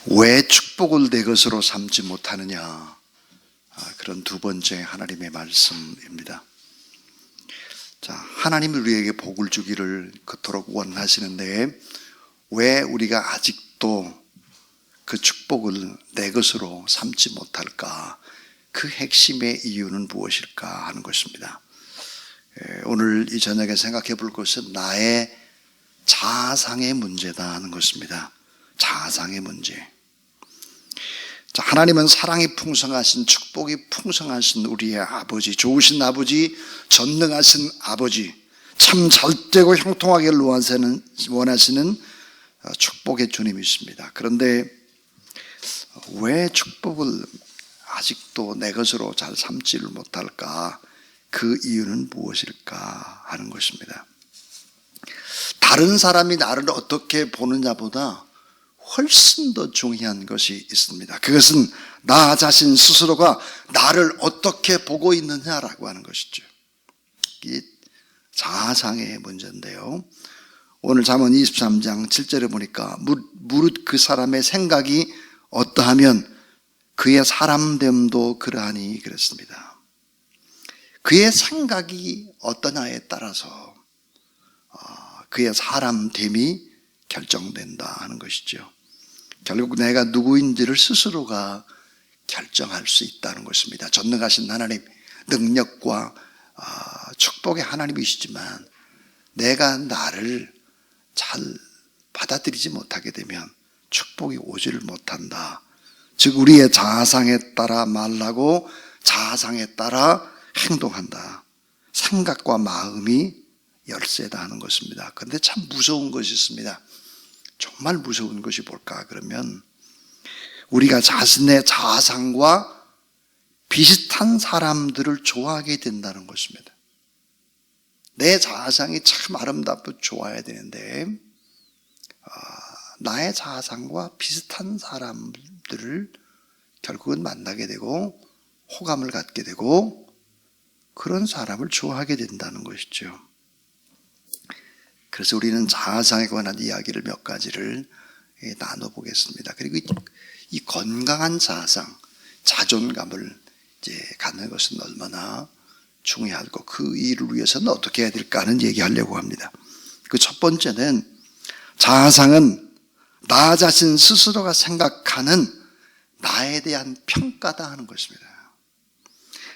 왜 축복을 내 것으로 삼지 못하느냐? 그런 두 번째 하나님의 말씀입니다. 자, 하나님은 우리에게 복을 주기를 그토록 원하시는데 왜 우리가 아직도 그 축복을 내 것으로 삼지 못할까? 그 핵심의 이유는 무엇일까 하는 것입니다. 오늘 이 저녁에 생각해 볼 것은 나의 자아상의 문제다 하는 것입니다. 자아상의 문제. 자, 하나님은 사랑이 풍성하신, 축복이 풍성하신 우리의 아버지, 좋으신 아버지, 전능하신 아버지, 참 잘되고 형통하기를 원하시는 축복의 주님이십니다. 그런데 왜 축복을 아직도 내 것으로 잘 삼지를 못할까? 그 이유는 무엇일까 하는 것입니다. 다른 사람이 나를 어떻게 보느냐보다 훨씬 더 중요한 것이 있습니다. 그것은 나 자신 스스로가 나를 어떻게 보고 있느냐라고 하는 것이죠. 이게 자아상의 문제인데요. 오늘 잠언 23장 7절에 보니까 무릇 그 사람의 생각이 어떠하면 그의 사람됨도 그러하니 그랬습니다. 그의 생각이 어떠냐에 따라서 그의 사람됨이 결정된다 하는 것이죠. 결국 내가 누구인지를 스스로가 결정할 수 있다는 것입니다. 전능하신 하나님, 능력과 축복의 하나님이시지만 내가 나를 잘 받아들이지 못하게 되면 축복이 오지를 못한다. 즉 우리의 자아상에 따라 말하고 자아상에 따라 행동한다. 생각과 마음이 열쇠다 하는 것입니다. 그런데 참 무서운 것이 있습니다. 정말 무서운 것이 뭘까? 그러면 우리가 자신의 자아상과 비슷한 사람들을 좋아하게 된다는 것입니다. 내 자아상이 참 아름답고 좋아야 되는데 나의 자아상과 비슷한 사람들을 결국은 만나게 되고 호감을 갖게 되고 그런 사람을 좋아하게 된다는 것이죠. 그래서 우리는 자아상에 관한 이야기를 몇 가지를 나눠보겠습니다. 그리고 이 건강한 자아상, 자존감을 이제 갖는 것은 얼마나 중요하고 그 일을 위해서는 어떻게 해야 될까 하는 얘기하려고 합니다. 그 첫 번째는 자아상은 나 자신 스스로가 생각하는 나에 대한 평가다 하는 것입니다.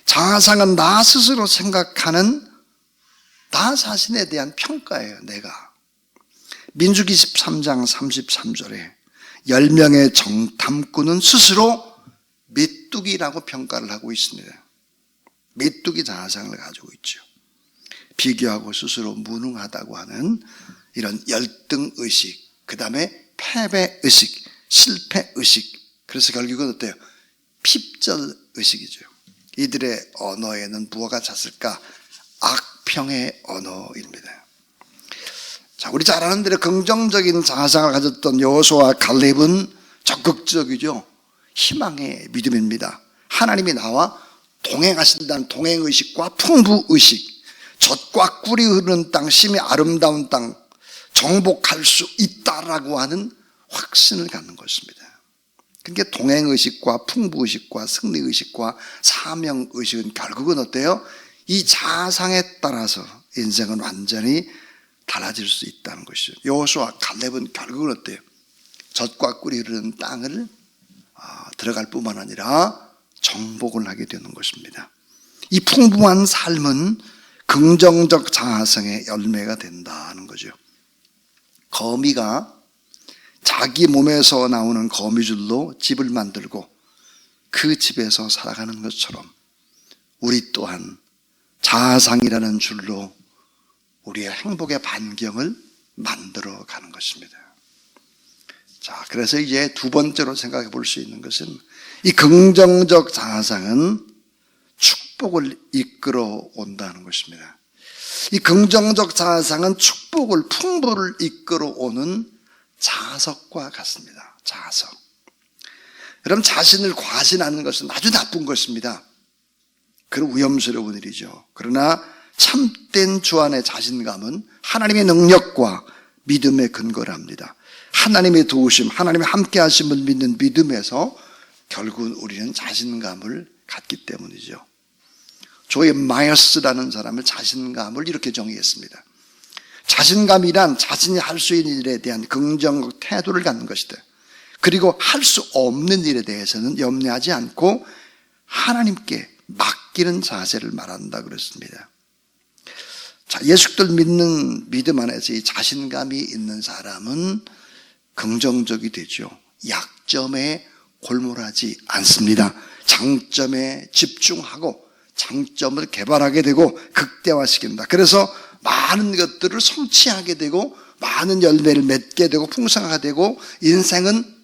자아상은 나 스스로 생각하는 나 자신에 대한 평가예요. 내가 민수기 13장 33절에 10명의 정탐꾼은 스스로 메뚜기라고 평가를 하고 있습니다. 메뚜기 자아상을 가지고 있죠. 비교하고 스스로 무능하다고 하는 이런 열등의식, 그 다음에 패배의식, 실패의식, 그래서 결국은 어때요? 핍절의식이죠. 이들의 언어에는 무엇가 찼을까? 악평의 언어입니다. 자, 우리 잘 아는 대로 긍정적인 자아상을 가졌던 여호수아와 갈렙은 적극적이죠. 희망의 믿음입니다. 하나님이 나와 동행하신다는 동행의식과 풍부의식, 젖과 꿀이 흐르는 땅, 심히 아름다운 땅, 정복할 수 있다라고 하는 확신을 갖는 것입니다. 그러니까 동행의식과 풍부의식과 승리의식과 사명의식은 결국은 어때요? 이 자아상에 따라서 인생은 완전히 달라질 수 있다는 것이죠. 여호수아와 갈렙은 결국은 어때요? 젖과 꿀이 흐르는 땅을 들어갈 뿐만 아니라 정복을 하게 되는 것입니다. 이 풍부한 삶은 긍정적 자아상의 열매가 된다는 거죠. 거미가 자기 몸에서 나오는 거미줄로 집을 만들고 그 집에서 살아가는 것처럼 우리 또한 자아상이라는 줄로 우리의 행복의 반경을 만들어 가는 것입니다. 자, 그래서 이제 두 번째로 생각해 볼 수 있는 것은 이 긍정적 자아상은 축복을 이끌어 온다는 것입니다. 이 긍정적 자아상은 축복을, 풍부를 이끌어 오는 자석과 같습니다. 자석. 여러분, 자신을 과신하는 것은 아주 나쁜 것입니다. 그런 위험스러운 일이죠. 그러나 참된 주 안의 자신감은 하나님의 능력과 믿음의 근거랍니다. 하나님의 도우심, 하나님의 함께 하심을 믿는 믿음에서 결국은 우리는 자신감을 갖기 때문이죠. 조의 마이어스라는 사람을 자신감을 이렇게 정의했습니다. 자신감이란 자신이 할 수 있는 일에 대한 긍정적 태도를 갖는 것이다. 그리고 할 수 없는 일에 대해서는 염려하지 않고 하나님께 맡기는 자세를 말한다 그랬습니다. 자, 예수를 믿는 믿음 안에서 이 자신감이 있는 사람은 긍정적이 되죠. 약점에 골몰하지 않습니다. 장점에 집중하고 장점을 개발하게 되고 극대화시킨다. 그래서 많은 것들을 성취하게 되고 많은 열매를 맺게 되고 풍성하게 되고 인생은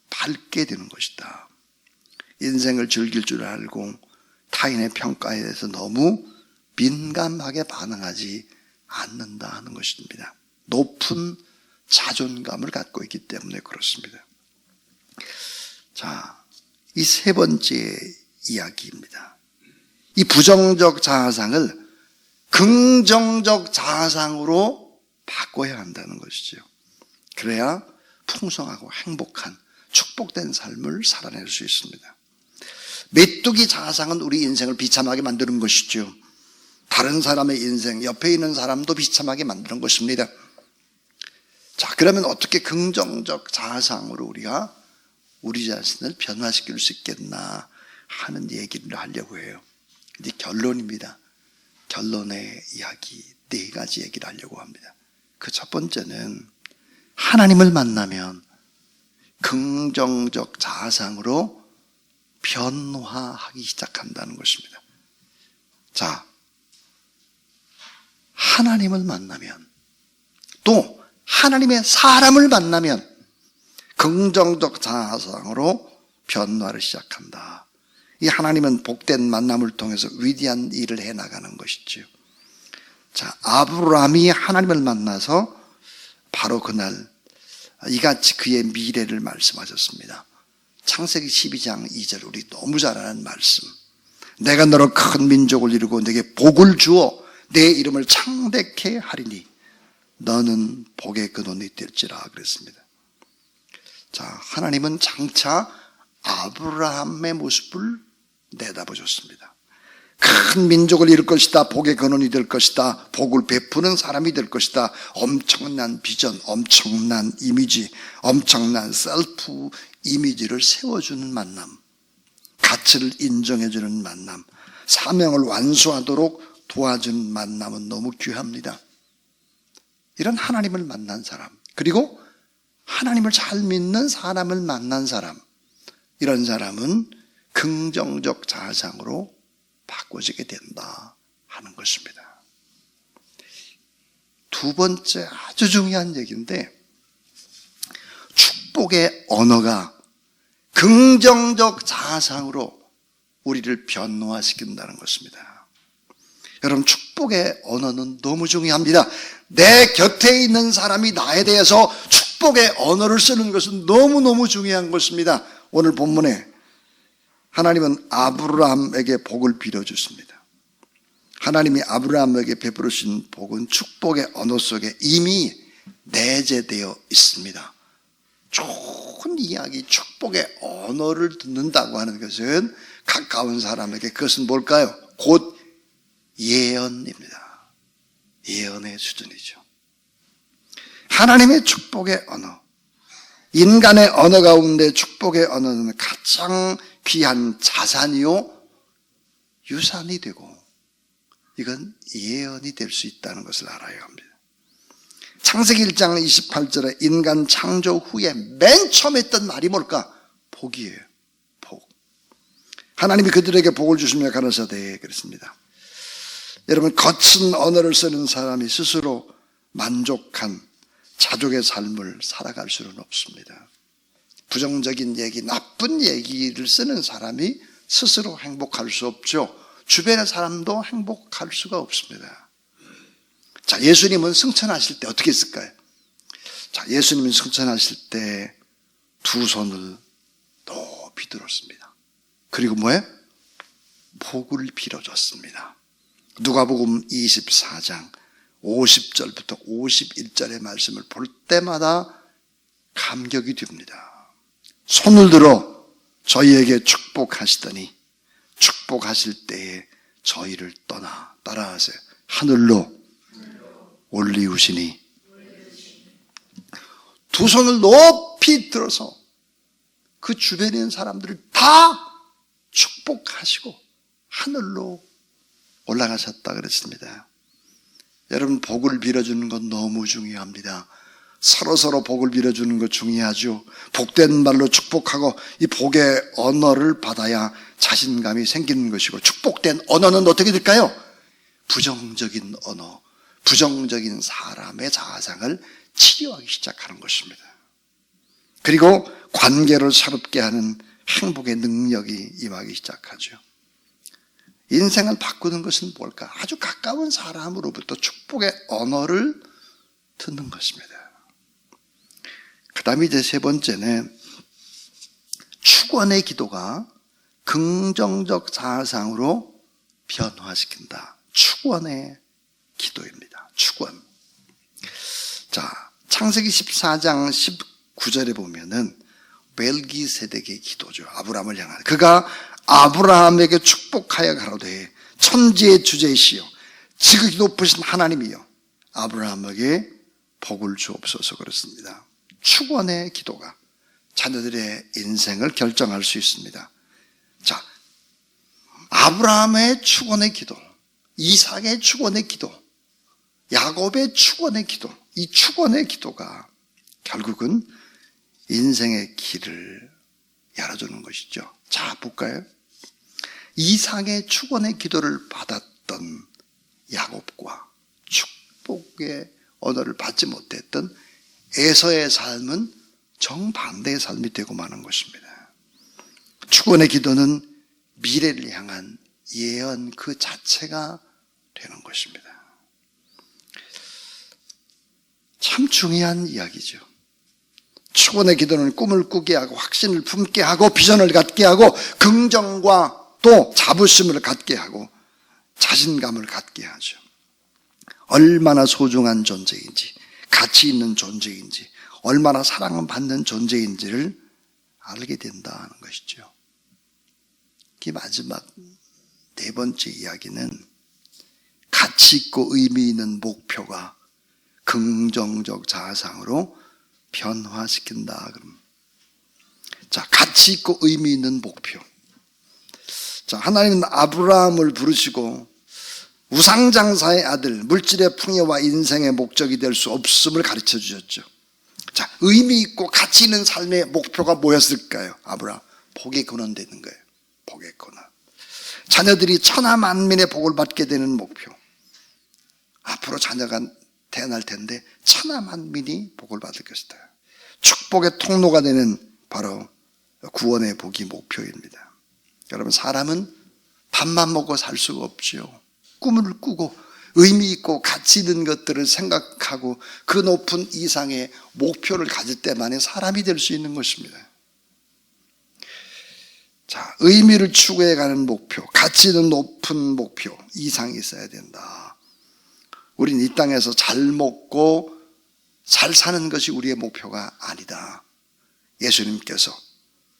밝게 되는 것이다. 인생을 즐길 줄 알고 타인의 평가에 대해서 너무 민감하게 반응하지 않는다 하는 것입니다. 높은 자존감을 갖고 있기 때문에 그렇습니다. 자, 이 세 번째 이야기입니다. 이 부정적 자아상을 긍정적 자아상으로 바꿔야 한다는 것이죠. 그래야 풍성하고 행복한 축복된 삶을 살아낼 수 있습니다. 메뚜기 자아상은 우리 인생을 비참하게 만드는 것이죠. 다른 사람의 인생, 옆에 있는 사람도 비참하게 만드는 것입니다. 자, 그러면 어떻게 긍정적 자아상으로 우리가 우리 자신을 변화시킬 수 있겠나 하는 얘기를 하려고 해요. 이제 결론입니다. 결론의 이야기, 네 가지 얘기를 하려고 합니다. 그 첫 번째는 하나님을 만나면 긍정적 자아상으로 변화하기 시작한다는 것입니다. 자, 하나님을 만나면 또 하나님의 사람을 만나면 긍정적 자아상으로 변화를 시작한다. 이 하나님은 복된 만남을 통해서 위대한 일을 해나가는 것이죠. 자, 아브라함이 하나님을 만나서 바로 그날 이같이 그의 미래를 말씀하셨습니다. 창세기 12장 2절 우리 너무 잘 아는 말씀. 내가 너로 큰 민족을 이루고 내게 복을 주어 내 이름을 창대케 하리니 너는 복의 근원이 될지라 그랬습니다. 자, 하나님은 장차 아브라함의 모습을 내다보셨습니다. 큰 민족을 이룰 것이다. 복의 근원이 될 것이다. 복을 베푸는 사람이 될 것이다. 엄청난 비전, 엄청난 이미지, 엄청난 셀프 이미지를 세워주는 만남, 가치를 인정해주는 만남, 사명을 완수하도록 도와주는 만남은 너무 귀합니다. 이런 하나님을 만난 사람, 그리고 하나님을 잘 믿는 사람을 만난 사람, 이런 사람은 긍정적 자아상으로 바꿔지게 된다 하는 것입니다. 두 번째 아주 중요한 얘기인데, 축복의 언어가 긍정적 자아상으로 우리를 변화시킨다는 것입니다. 여러분, 축복의 언어는 너무 중요합니다. 내 곁에 있는 사람이 나에 대해서 축복의 언어를 쓰는 것은 너무너무 중요한 것입니다. 오늘 본문에 하나님은 아브라함에게 복을 빌어주십니다. 하나님이 아브라함에게 베풀으신 복은 축복의 언어 속에 이미 내재되어 있습니다. 좋은 이야기, 축복의 언어를 듣는다고 하는 것은 가까운 사람에게 그것은 뭘까요? 곧 예언입니다. 예언의 수준이죠. 하나님의 축복의 언어, 인간의 언어 가운데 축복의 언어는 가장 귀한 자산이요 유산이 되고, 이건 예언이 될 수 있다는 것을 알아야 합니다. 창세기 1장 28절에 인간 창조 후에 맨 처음 했던 말이 뭘까? 복이에요. 복. 하나님이 그들에게 복을 주시며 가라사대 그랬습니다. 여러분, 거친 언어를 쓰는 사람이 스스로 만족한 자족의 삶을 살아갈 수는 없습니다. 부정적인 얘기, 나쁜 얘기를 쓰는 사람이 스스로 행복할 수 없죠. 주변의 사람도 행복할 수가 없습니다. 자, 예수님은 승천하실 때 어떻게 했을까요? 자, 예수님은 승천하실 때 두 손을 높이 들었습니다. 그리고 뭐예요? 복을 빌어줬습니다. 누가복음 24장 50절부터 51절의 말씀을 볼 때마다 감격이 됩니다. 손을 들어 저희에게 축복하시더니 축복하실 때에 저희를 따라하세요. 하늘로 올리우시니 두 손을 높이 들어서 그 주변에 있는 사람들을 다 축복하시고 하늘로 올라가셨다 그랬습니다. 여러분, 복을 빌어주는 건 너무 중요합니다. 서로 복을 빌어주는 거 중요하죠. 복된 말로 축복하고 이 복의 언어를 받아야 자신감이 생기는 것이고, 축복된 언어는 어떻게 될까요? 부정적인 언어, 부정적인 사람의 자아상을 치료하기 시작하는 것입니다. 그리고 관계를 새롭게 하는 행복의 능력이 임하기 시작하죠. 인생을 바꾸는 것은 뭘까? 아주 가까운 사람으로부터 축복의 언어를 듣는 것입니다. 그 다음에 이제 세 번째는 축원의 기도가 긍정적 자아상으로 변화시킨다. 축원의 기도입니다. 축원. 자, 창세기 14장 19절에 보면은 멜기세덱의 기도죠. 아브라함을 향한. 그가 아브라함에게 축복하여 가로되 천지의 주제이시여 지극히 높으신 하나님이여 아브라함에게 복을 주옵소서 그랬습니다. 축원의 기도가 자녀들의 인생을 결정할 수 있습니다. 자, 아브라함의 축원의 기도, 이삭의 축원의 기도, 야곱의 축원의 기도, 이 축원의 기도가 결국은 인생의 길을 열어주는 것이죠. 자, 볼까요? 이삭의 축원의 기도를 받았던 야곱과 축복의 언어를 받지 못했던 에서의 삶은 정반대의 삶이 되고 마는 것입니다. 축원의 기도는 미래를 향한 예언 그 자체가 되는 것입니다. 참 중요한 이야기죠. 축원의 기도는 꿈을 꾸게 하고 확신을 품게 하고 비전을 갖게 하고 긍정과 또 자부심을 갖게 하고 자신감을 갖게 하죠. 얼마나 소중한 존재인지, 가치 있는 존재인지, 얼마나 사랑을 받는 존재인지를 알게 된다는 것이죠. 이 마지막 네 번째 이야기는 가치 있고 의미 있는 목표가 긍정적 자아상으로 변화시킨다. 자, 가치 있고 의미 있는 목표. 자, 하나님은 아브라함을 부르시고 우상장사의 아들, 물질의 풍요와 인생의 목적이 될 수 없음을 가르쳐 주셨죠. 자, 의미 있고 가치 있는 삶의 목표가 뭐였을까요? 아브라함, 복의 근원 되는 거예요. 복의 근원. 자녀들이 천하 만민의 복을 받게 되는 목표. 앞으로 자녀가 태어날 텐데 천하 만민이 복을 받을 것이다. 축복의 통로가 되는 바로 구원의 복이 목표입니다. 여러분, 사람은 밥만 먹고 살 수가 없지요. 꿈을 꾸고 의미 있고 가치 있는 것들을 생각하고 그 높은 이상의 목표를 가질 때만이 사람이 될 수 있는 것입니다. 자, 의미를 추구해가는 목표, 가치 있는 높은 목표, 이상이 있어야 된다. 우린 이 땅에서 잘 먹고 잘 사는 것이 우리의 목표가 아니다. 예수님께서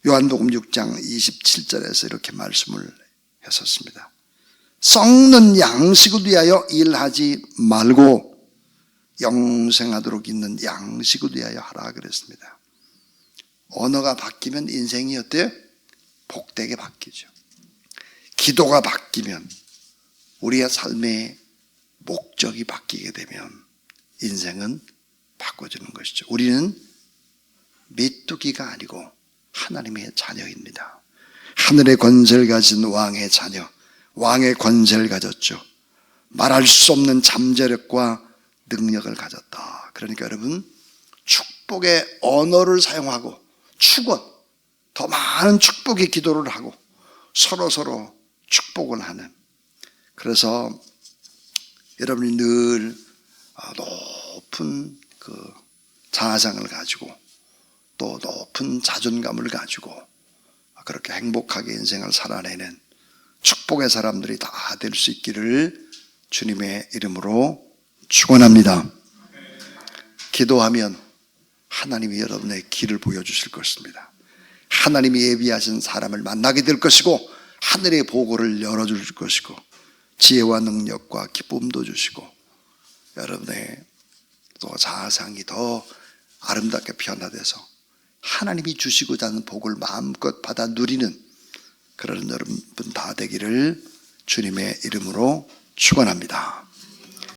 요한복음 6장 27절에서 이렇게 말씀을 하셨습니다. 썩는 양식을 위하여 일하지 말고 영생하도록 있는 양식을 위하여 하라 그랬습니다. 언어가 바뀌면 인생이 어때요? 복되게 바뀌죠. 기도가 바뀌면 우리의 삶의 목적이 바뀌게 되면 인생은 바꿔주는 것이죠. 우리는 메뚜기가 아니고 하나님의 자녀입니다. 하늘의 권세를 가진 왕의 자녀, 왕의 권세를 가졌죠. 말할 수 없는 잠재력과 능력을 가졌다. 그러니까 여러분, 축복의 언어를 사용하고 축원, 더 많은 축복의 기도를 하고 서로 축복을 하는, 그래서 여러분이 늘 높은 그 자아상을 가지고 또 높은 자존감을 가지고 그렇게 행복하게 인생을 살아내는 축복의 사람들이 다 될 수 있기를 주님의 이름으로 축원합니다. 기도하면 하나님이 여러분의 길을 보여주실 것입니다. 하나님이 예비하신 사람을 만나게 될 것이고 하늘의 보고를 열어줄 것이고 지혜와 능력과 기쁨도 주시고 여러분의 또 자아상이 더 아름답게 변화돼서 하나님이 주시고자 하는 복을 마음껏 받아 누리는 그런 여러분 다 되기를 주님의 이름으로 축원합니다.